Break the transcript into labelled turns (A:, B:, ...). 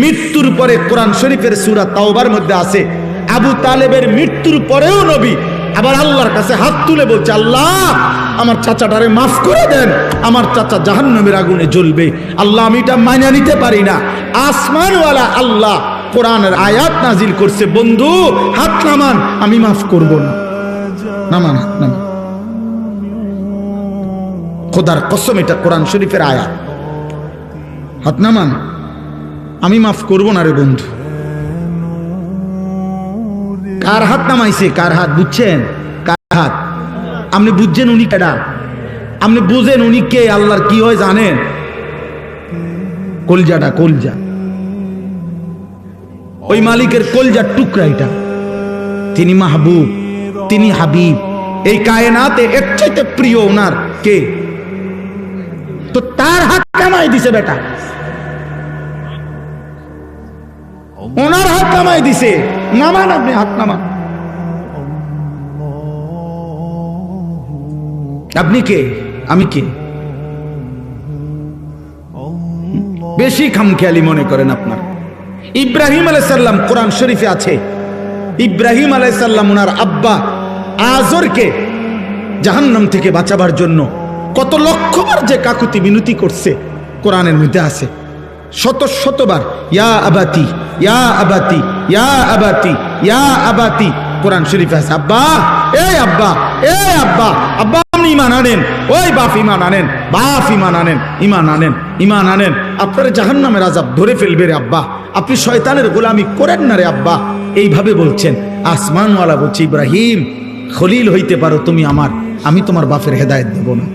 A: মৃত্যুর পরে কোরআন শরীফের সূরা তাওবার মধ্যে আছে আবু তালেবের মৃত্যুর পরেও নবী আবার আল্লাহর কাছে হাত তুলে বলছে, আল্লাহ আমার চাচাটারে মাফ করে দেন, আমার চাচা জাহান্নামের আগুনে জ্বলবে। আল্লাহ আমি এটা মাইনা নিতে পারি না। আসমানওয়ালা আল্লাহ কোরআনের আয়াত নাজিল করছে, বন্ধু হাত নামান, আমি মাফ করব না। নামান, হাত নামান। খোদার কসম এটা কোরআন শরীফের আয়াত। হাত নামান, আমি মাফ করব না রে বন্ধু। কার হাত নামাইছে? কার হাত বুঝছেন? কার হাত? আপনি বুঝছেন উনি কেডা? আপনি বুঝেন উনি কে? আল্লাহর কি হয় জানেন? কলজাটা, কলজা, ওই মালিকের কলজার টুকরা এটা। তিনি মাহবুব, তিনি হাবিব, এই কায়নাতে এর চাইতে প্রিয় ওনার কে? তো তার হাত নামাই দিছে বেটা, ওনার হাত নামাই দিছে। নামান, আপনি হাত নামান। আপনি কে? আমি কে? বেশি খামখেয়ালি মনে করেন আপনার। ইব্রাহিম আলাইহিস সালাম কোরআন শরীফে আছে, ইব্রাহিম আলাইহিস সালাম ওনার আব্বা আজরকে জাহান্নাম থেকে বাঁচাবার জন্য কত লক্ষবার যে কাকুতি মিনতি করছে কোরআনের মধ্যে আছে। শত শতবার ইয়া আবাতি, ইয়া আবাতি, ইয়া আবাতি, ইয়া আবাতি কোরআন শরীফে আছে। আব্বা, এই আব্বা, এই আব্বা, আব্বা আপনি ঈমান আনেন, ওই বাপ ঈমান আনেন, বাপ ঈমান আনেন, ঈমান আনেন, ঈমান আনেন। আপনার জাহান্নামের আযাব ধরে ফেলবে রে আব্বা, আপনি শয়তানের গোলামি করেন না রে আব্বা। এইভাবে বলছেন। আসমানওয়ালা বলছে, ইব্রাহিম খলিল হইতে পারো তুমি আমার, আমি তোমার বাপের হেদায়েত দেব না।